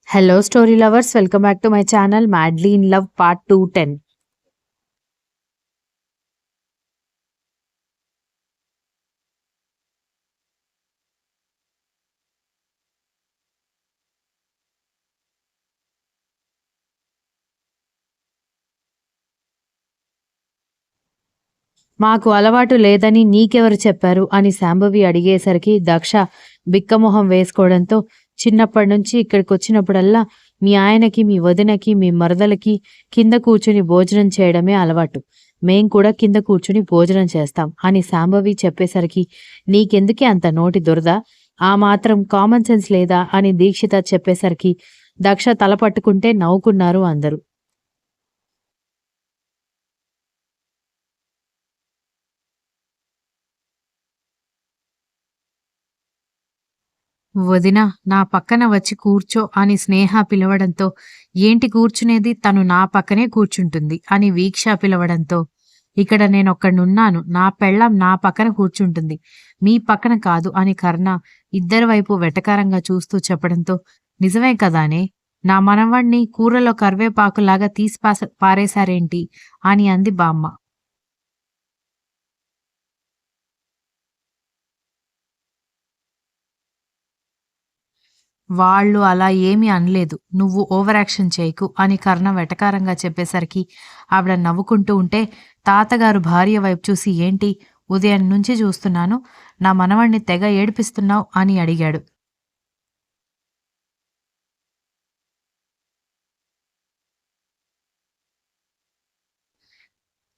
Hello, story lovers. Welcome back to my channel, Madly in Love Part 210. మాకు అలవాటు లేదని నీకెవరు చెప్పారు అని శాంభవి అడిగేసరికి దక్ష బిక్కమొహం వేసుకోవడంతో చిన్నప్పటి నుంచి ఇక్కడికి వచ్చినప్పుడల్లా మీ ఆయనకి, మీ వదినకి, మీ మరదలకి కింద కూర్చుని భోజనం చేయడమే అలవాటు. మేం కూడా కింద కూర్చుని భోజనం చేస్తాం అని శాంభవి చెప్పేసరికి నీకెందుకే అంత నోటి దురద, ఆ మాత్రం కామన్ సెన్స్ లేదా అని దీక్షిత చెప్పేసరికి దక్ష తల పట్టుకుంటే నవ్వుకున్నారు అందరూ. వదినా, నా పక్కన వచ్చి కూర్చో అని స్నేహ పిలవడంతో ఏంటి కూర్చునేది, తను నా పక్కనే కూర్చుంటుంది అని వీక్ష పిలవడంతో ఇక్కడ నేనొక్కడున్నాను, నా పెళ్ళాం నా పక్కన కూర్చుంటుంది, మీ పక్కన కాదు అని కర్ణ ఇద్దరి వైపు వెటకారంగా చూస్తూ చెప్పడంతో నిజమే కదానే, నా మనవణ్ణి కూరలో కరివేపాకులాగా తీసి పారేశారేంటి అని అంది బామ్మ. వాళ్ళు అలా ఏమీ అనలేదు, నువ్వు ఓవర్ యాక్షన్ చేయకు అని కర్ణ వెటకారంగా చెప్పేసరికి ఆవిడ నవ్వుకుంటూ ఉంటే తాతగారు భార్య వైపు చూసి ఏంటి, ఉదయం నుంచి చూస్తున్నాను, నా మనవణ్ణి తెగ ఏడిపిస్తున్నావు అని అడిగాడు.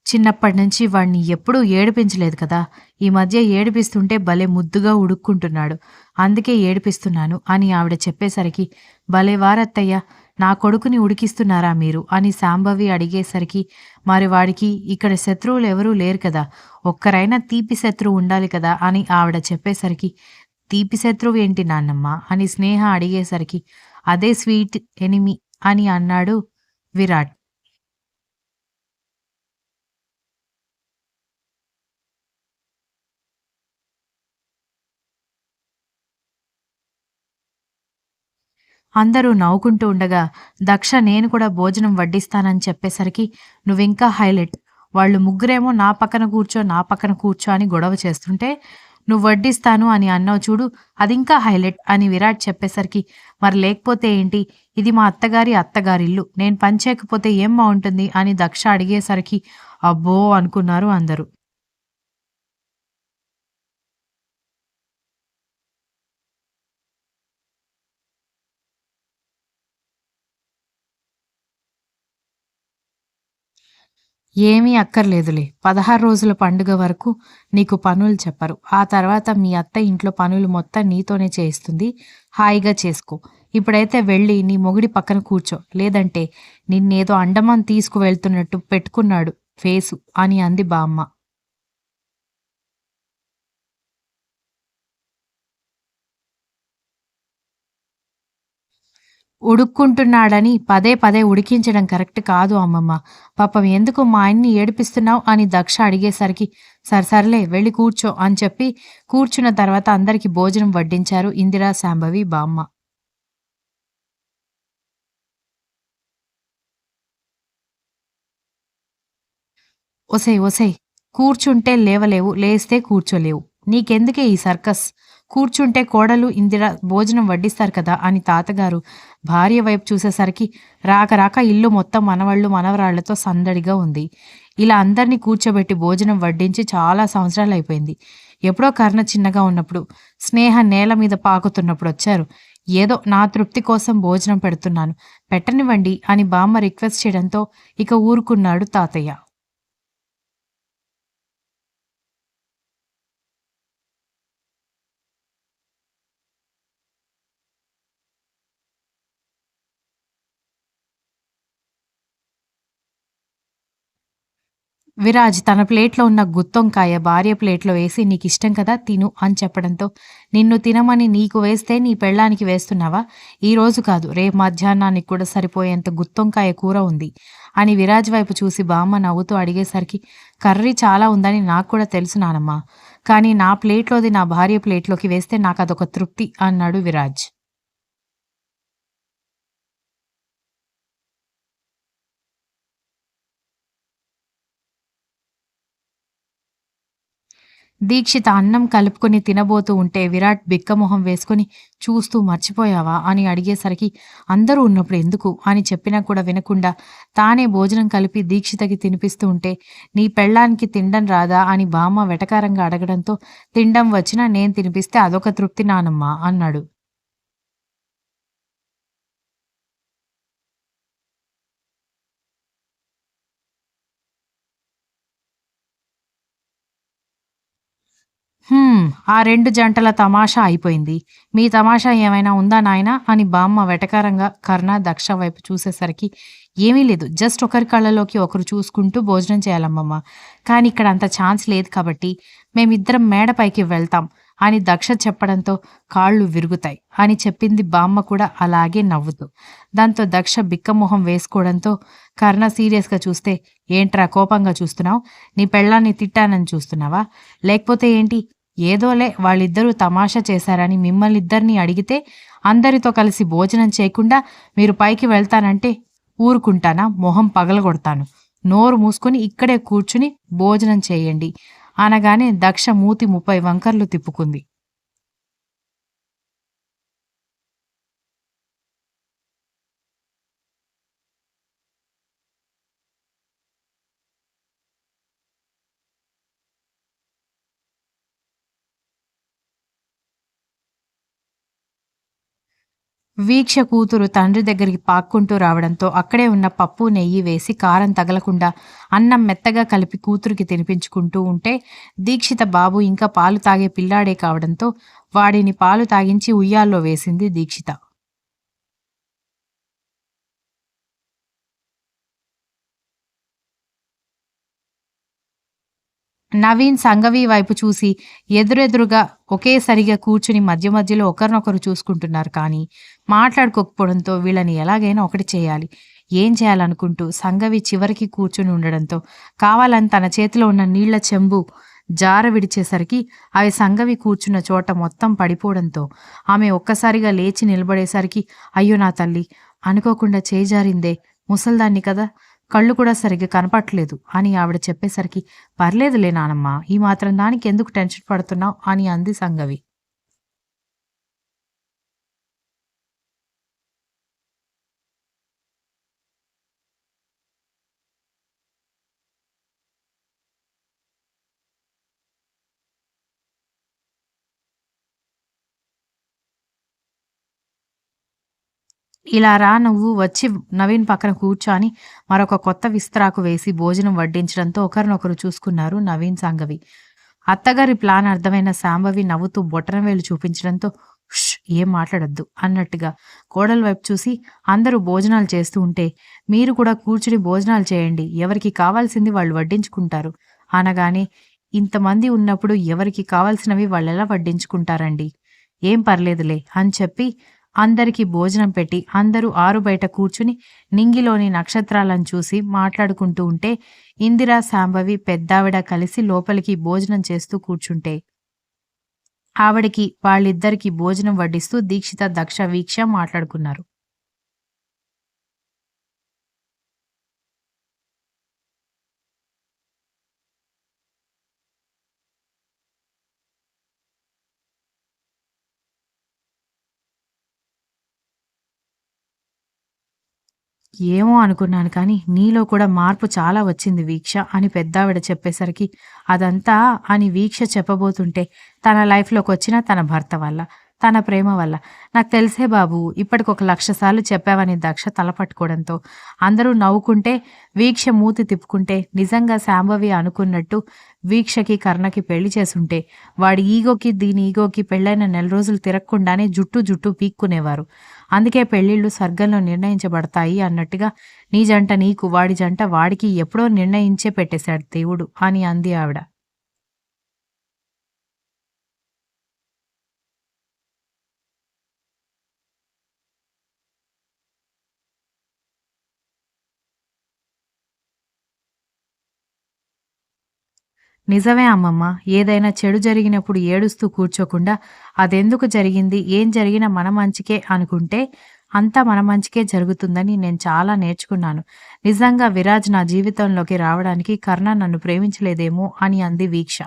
చిన్నప్పటినుంచి వాణ్ణి ఎప్పుడూ ఏడిపించలేదు కదా, ఈ మధ్య ఏడిపిస్తుంటే భలే ముద్దుగా ఉడుక్కుంటున్నాడు, అందుకే ఏడిపిస్తున్నాను అని ఆవిడ చెప్పేసరికి భలే వారత్తయ్య, నా కొడుకుని ఉడికిస్తున్నారా మీరు అని శాంభవి అడిగేసరికి మరి వాడికి ఇక్కడ శత్రువులు ఎవరూ లేరు కదా, ఒక్కరైనా తీపి శత్రువు ఉండాలి కదా అని ఆవిడ చెప్పేసరికి తీపి శత్రువు ఏంటి నాన్నమ్మ అని స్నేహ అడిగేసరికి అదే స్వీట్ ఎనిమి అని అన్నాడు విరాట్. అందరూ నవ్వుకుంటూ ఉండగా దక్ష నేను కూడా భోజనం వడ్డిస్తానని చెప్పేసరికి నువ్వింకా హైలైట్, వాళ్ళు ముగ్గురేమో నా పక్కన కూర్చో నా పక్కన కూర్చో అని గొడవ చేస్తుంటే నువ్వు వడ్డిస్తాను అని అన్నావు చూడు, అదింకా హైలైట్ అని విరాట్ చెప్పేసరికి మరి లేకపోతే ఏంటి, ఇది మా అత్తగారిల్లు, నేను పని చేయకపోతే ఏం బాగుంటుంది అని దక్ష అడిగేసరికి అబ్బో అనుకున్నారు అందరూ. ఏమీ అక్కర్లేదులే, 16 రోజుల పండుగ వరకు నీకు పనులు చెప్పరు, ఆ తర్వాత మీ అత్త ఇంట్లో పనులు మొత్తం నీతోనే చేయిస్తుంది, హాయిగా చేసుకో, ఇప్పుడైతే వెళ్ళి నీ మొగుడి పక్కన కూర్చో, లేదంటే నిన్నేదో అండమాన్ తీసుకువెళ్తున్నట్టు పెట్టుకున్నాడు ఫేసు అని అంది బామ్మ. ఉడుక్కుంటున్నాడని పదే పదే ఉడికించడం కరెక్ట్ కాదు అమ్మమ్మ, పాపం ఎందుకు మా ఆయన్ని ఏడిపిస్తున్నావు అని దక్ష అడిగేసరికి సర్లే వెళ్ళి కూర్చో అని చెప్పి కూర్చున్న తర్వాత అందరికి భోజనం వడ్డించారు ఇందిరా, శాంభవి, బామ్మ. ఒసేయ్ ఒసేయ్, కూర్చుంటే లేవలేవు, లేస్తే కూర్చోలేవు, నీకెందుకే ఈ సర్కస్, కూర్చుంటే కోడలు ఇందిర భోజనం వడ్డిస్తారు కదా అని తాతగారు భార్య వైపు చూసేసరికి రాక రాక ఇల్లు మొత్తం మనవళ్ళు మనవరాళ్లతో సందడిగా ఉంది. ఇలా అందరినీ కూర్చోబెట్టి భోజనం వడ్డించి చాలా సంవత్సరాలు అయిపోయింది. ఎప్పుడో కర్ణ చిన్నగా ఉన్నప్పుడు స్నేహ నేల మీద పాకుతున్నప్పుడు వచ్చారు, ఏదో నా తృప్తి కోసం భోజనం పెడుతున్నాను, పెట్టనివ్వండి అని బామ్మ రిక్వెస్ట్ చేయడంతో ఇక ఊరుకున్నాడు తాతయ్య. విరాజ్ తన ప్లేట్లో ఉన్న గుత్తొంకాయ భార్య ప్లేట్లో వేసి నీకిష్టం కదా తిను అని చెప్పడంతో నిన్ను తినమని నీకు వేస్తే నీ పెళ్ళానికి వేస్తున్నావా, ఈరోజు కాదు రేపు మధ్యాహ్నానికి కూడా సరిపోయేంత గుత్తొంకాయ కూర ఉంది అని విరాజ్ వైపు చూసి బామ్మ నవ్వుతూ అడిగేసరికి కర్రీ చాలా ఉందని నాకు కూడా తెలుసు నానమ్మా, కానీ నా ప్లేట్లోది నా భార్య ప్లేట్లోకి వేస్తే నాకు అదొక తృప్తి అన్నాడు విరాజ్. దీక్షిత అన్నం కలుపుకొని తినబోతూ ఉంటే విరాట్ బిక్కమొహం వేసుకొని చూస్తూ మర్చిపోయావా అని అడిగేసరికి అందరూ ఉన్నప్పుడు ఎందుకు అని చెప్పినా కూడా వినకుండా తానే భోజనం కలిపి దీక్షితకి తినిపిస్తూ ఉంటే నీ పెళ్ళానికి తినడం రాదా అని బామ్మ వెటకారంగా అడగడంతో తినడం వచ్చినా నేను తినిపిస్తే అదొక తృప్తి నానమ్మా అన్నాడు. హ్మ్. ఆ 2 జంటల తమాషా అయిపోయింది. మీ తమాషా ఏమైనా ఉందా నాయనా? అని బామ్మ వెటకారంగా కర్ణ, దక్ష వైపు చూసేసరికి ఏమీ లేదు. జస్ట్ ఒకరి కళ్ళలోకి ఒకరు చూసుకుంటూ భోజనం చేయాలమ్మమ్మ. కానీ ఇక్కడ అంత ఛాన్స్ లేదు కాబట్టి మేమిద్దరం మేడ పైకి వెళ్తాం అని దక్ష చెప్పడంతో కాళ్ళు విరుగుతాయి అని చెప్పింది బామ్మ కూడా అలాగే నవ్వుతూ. దాంతో దక్ష బిక్కమొహం వేసుకోవడంతో కర్ణ సీరియస్‌గా చూస్తే ఏంట్రా కోపంగా చూస్తున్నావు? నీ పెళ్ళాన్ని తిట్టానని చూస్తున్నావా? లేకపోతే ఏంటి? ఏదోలే వాళ్ళిద్దరూ తమాషా చేశారని మిమ్మల్నిద్దరినీ అడిగితే అందరితో కలిసి భోజనం చేయకుండా మీరు పైకి వెళ్తానంటే ఊరుకుంటానా? మొహం పగలగొడతాను. నోరు మూసుకొని ఇక్కడే కూర్చుని భోజనం చేయండి అనగానే దక్ష మూతి 30 వంకర్లు తిప్పుకుంది. వీక్ష కూతురు తండ్రి దగ్గరికి పాక్కుంటూ రావడంతో అక్కడే ఉన్న పప్పు, నెయ్యి వేసి కారం తగలకుండా అన్నం మెత్తగా కలిపి కూతురికి తినిపించుకుంటూ ఉంటే దీక్షిత బాబు ఇంకా పాలు తాగే పిల్లాడే కావడంతో వాడిని పాలు తాగించి ఉయ్యాల్లో వేసింది దీక్షిత. నవీన్ సంఘవి వైపు చూసి ఎదురెదురుగా ఒకేసరిగా కూర్చుని మధ్య మధ్యలో ఒకరినొకరు చూసుకుంటున్నారు కానీ మాట్లాడుకోకపోవడంతో వీళ్ళని ఎలాగైనా ఒకటి చేయాలి. ఏం చేయాలనుకుంటూ సంఘవి చివరికి కూర్చుని ఉండడంతో కావాలని తన చేతిలో ఉన్న నీళ్ల చెంబు జార విడిచేసరికి అవి సంఘవి కూర్చున్న చోట మొత్తం పడిపోవడంతో ఆమె ఒక్కసారిగా లేచి నిలబడేసరికి అయ్యో నా తల్లి అనుకోకుండా చేయి జారిందే ముసల్దాన్ని కదా కళ్ళు కూడా సరిగ్గా కనపట్లేదు అని ఆవిడ చెప్పేసరికి పర్లేదులే నానమ్మ ఈ మాత్రం దానికి ఎందుకు టెన్షన్ పడుతున్నావు అని అంది సంగవి. ఇలా రా నువ్వు వచ్చి నవీన్ పక్కన కూర్చో అని మరొక కొత్త విస్తరాకు వేసి భోజనం వడ్డించడంతో ఒకరినొకరు చూసుకున్నారు నవీన్ సంగవి. అత్తగారి ప్లాన్ అర్థమైన శాంభవి నవ్వుతూ బొటనవేలు చూపించడంతో "ఉష్ ఏం మాట్లాడొద్దు" అన్నట్టుగా కోడలి వైపు చూసి అందరూ భోజనాలు చేస్తూ ఉంటే మీరు కూడా కూర్చుని భోజనాలు చేయండి ఎవరికి కావాల్సింది వాళ్ళు వడ్డించుకుంటారు అనగానే ఇంతమంది ఉన్నప్పుడు ఎవరికి కావాల్సినవి వాళ్ళెలా వడ్డించుకుంటారండి? ఏం పర్లేదులే అని చెప్పి అందరికీ భోజనం పెట్టి అందరూ ఆరుబయట కూర్చుని నింగిలోని నక్షత్రాలను చూసి మాట్లాడుకుంటూ ఉంటే ఇందిర, శాంభవి పెద్దావిడ కలిసి లోపలికి భోజనం చేస్తూ కూర్చుంటే ఆవిడకి వాళ్ళిద్దరికీ భోజనం వడ్డిస్తూ దీక్షిత, దక్ష, వీక్ష మాట్లాడుకున్నారు. ఏమో అనుకున్నాను కానీ నీలో కూడా మార్పు చాలా వచ్చింది వీక్ష అని పెద్దావిడ చెప్పేసరికి అదంతా అని వీక్ష చెప్పబోతుంటే తన లైఫ్‌లోకొచ్చిన తన భర్త వల్ల, తన ప్రేమ వల్ల. నాకు తెలుసే బాబు ఇప్పటికొక 1,00,000 సార్లు చెప్పావని దక్ష తల పట్టుకోవడంతో అందరూ నవ్వుకుంటే వీక్ష మూతి తిప్పుకుంటే నిజంగా శాంభవి అనుకున్నట్టు వీక్షకి, కర్ణకి పెళ్లి చేసుంటే వాడి ఈగోకి, దీని ఈగోకి పెళ్ళైన నెల రోజులు తిరగకుండానే జుట్టు జుట్టు పీక్కునేవారు. అందుకే పెళ్ళిళ్ళు స్వర్గంలో నిర్ణయించబడతాయి అన్నట్టుగా నీ జంట నీకు, వాడి జంట వాడికి ఎప్పుడో నిర్ణయించే పెట్టేశాడు దేవుడు అని అంది ఆవిడ. నిజమే అమ్మమ్మ. ఏదైనా చెడు జరిగినప్పుడు ఏడుస్తూ కూర్చోకుండా అదెందుకు జరిగింది, ఏం జరిగినా మన మంచికే అనుకుంటే అంతా మన మంచికే జరుగుతుందని నేను చాలా నేర్చుకున్నాను. నిజంగా విరాజ్ నా జీవితంలోకి రావడానికి కర్ణ నన్ను ప్రేమించలేదేమో అని అంది వీక్ష.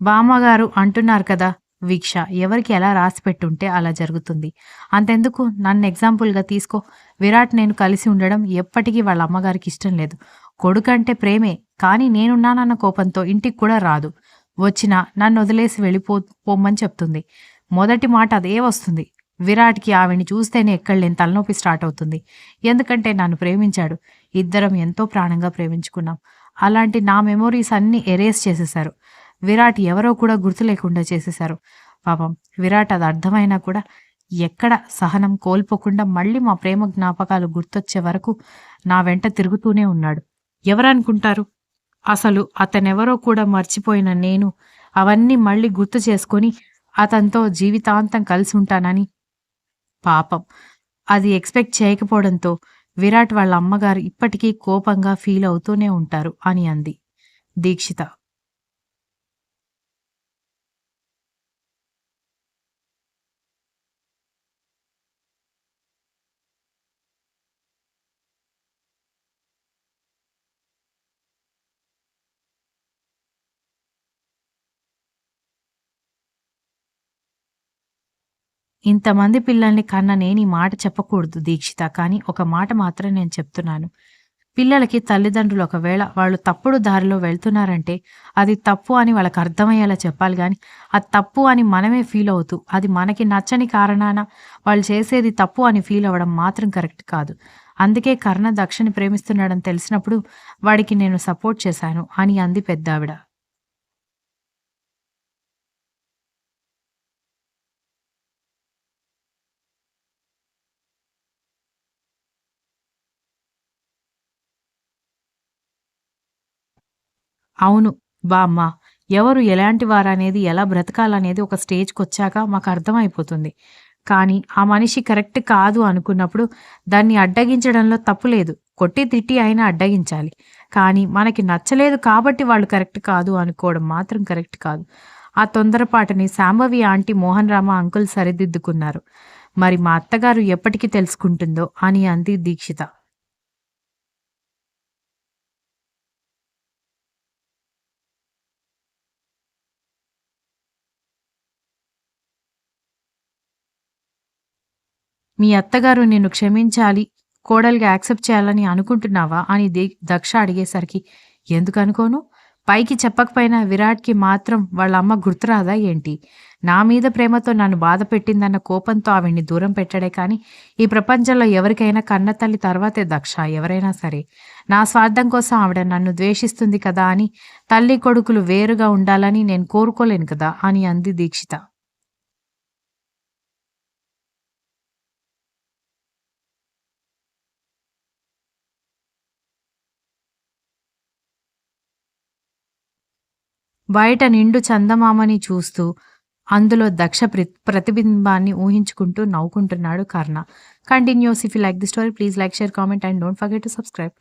బామ్మగారు అంటున్నారు కదా! వీక్ష ఎవరికి ఎలా రాసిపెట్టుంటే అలా జరుగుతుంది. అంతెందుకు నన్ను ఎగ్జాంపుల్‌గా తీసుకో. విరాట్ నేను కలిసి ఉండడం ఎప్పటికీ వాళ్ళ అమ్మగారికి ఇష్టం లేదు. కొడుకంటే ప్రేమే. కానీ నేనున్నానన్న కోపంతో ఇంటికి కూడా రాదు. వచ్చినా నన్నొదిలేసి పొమ్మని చెప్తుంది. మొదటి మాట అదే వస్తుంది. విరాట్‌కి ఆవిడ్ని చూస్తేనే ఎక్కడలేని తలనొప్పి స్టార్ట్ అవుతుంది. ఎందుకంటే నన్ను ప్రేమించాడు. ఇద్దరం ఎంతో ప్రాణంగా ప్రేమించుకున్నాం. అలాంటి నా మెమోరీస్ అన్నీ ఎరేజ్ చేసేశారు. విరాట్ ఎవరో కూడా గుర్తు లేకుండా చేసేశారు. పాపం విరాట్ అది అర్థమైనా కూడా ఎక్కడ సహనం కోల్పోకుండా మళ్ళీ మా ప్రేమ జ్ఞాపకాలు గుర్తొచ్చే వరకు నా వెంట తిరుగుతూనే ఉన్నాడు. ఎవరనుకుంటారు? అసలు అతనెవరో కూడా మర్చిపోయిన నేను అవన్నీ మళ్ళీ గుర్తు చేసుకొని అతనితో జీవితాంతం కలిసుంటానని పాపం అది ఎక్స్‌పెక్ట్ చేయకపోవడంతో విరాట్ వాళ్ళ అమ్మగారు ఇప్పటికీ కోపంగా ఫీల్ అవుతూనే ఉంటారు అని అంది దీక్షిత. ఇంతమంది పిల్లల్ని కన్న నేను ఈ మాట చెప్పకూడదు దీక్షిత. కానీ ఒక మాట మాత్రం నేను చెప్తున్నాను. పిల్లలకి తల్లిదండ్రులు ఒకవేళ వాళ్ళు తప్పుడు దారిలో వెళ్తున్నారంటే అది తప్పు అని వాళ్ళకి అర్థమయ్యేలా చెప్పాలి గానీ, అది తప్పు అని మనమే ఫీల్ అవుతూ, అది మనకి నచ్చని కారణాన వాళ్ళు చేసేది తప్పు అని ఫీల్ అవ్వడం మాత్రం కరెక్ట్ కాదు. అందుకే కర్ణ దక్షని ప్రేమిస్తున్నాడని తెలిసినప్పుడు వాడికి నేను సపోర్ట్ చేశాను అని అంది పెద్దావిడ. అవును. బామ్మ. ఎవరు ఎలాంటి వారనేది, ఎలా బ్రతకాలనేది ఒక స్టేజ్‌కొచ్చాక మాకర్థమైపోతుంది. కానీ, ఆ మనిషి కరెక్ట్ కాదు అనుకున్నప్పుడు దాన్ని అడ్డగించడంలో తప్పు లేదు. కొట్టి, తిట్టి అయినా అడ్డగించాలి. కానీ, మనకి నచ్చలేదు కాబట్టి వాళ్ళు కరెక్ట్ కాదు అనుకోవడం మాత్రం కరెక్ట్ కాదు. ఆ తొందరపాటుని శాంభవి ఆంటీ, మోహన్ రామ అంకుల్ సరిదిద్దుకున్నారు. మరి మా అత్తగారు ఎప్పటికి తెలుసుకుంటుందో అని అంది దీక్షిత. మీ అత్తగారు నిన్ను క్షమించాలి, కోడలుగా యాక్సెప్ట్ చేయాలని అనుకుంటున్నావా? అని దక్ష అడిగేసరికి, ఎందుకనుకోను? పైకి చెప్పకపోయినా విరాట్‌కి మాత్రం వాళ్ళమ్మ గుర్తురాదా ఏంటి? నా మీద ప్రేమతో నన్ను బాధపెట్టిందన్న కోపంతో ఆవిడ్ని దూరం పెట్టాడే కానీ, ఈ ప్రపంచంలో ఎవరికైనా కన్నతల్లి తర్వాతే దక్ష ఎవరైనా సరే. నా స్వార్థం కోసం ఆవిడ నన్ను ద్వేషిస్తుంది కదా అని తల్లి కొడుకులు వేరుగా ఉండాలని నేను కోరుకోలేను కదా! అని అంది దీక్షిత. బయట నిండు చందమామని చూస్తూ, అందులో దక్ష ప్రతిబింబాన్ని ఊహించుకుంటూ నవ్వుకుంటున్నాడు Karna. Continues if you like the story please like, share, comment and don't forget to subscribe.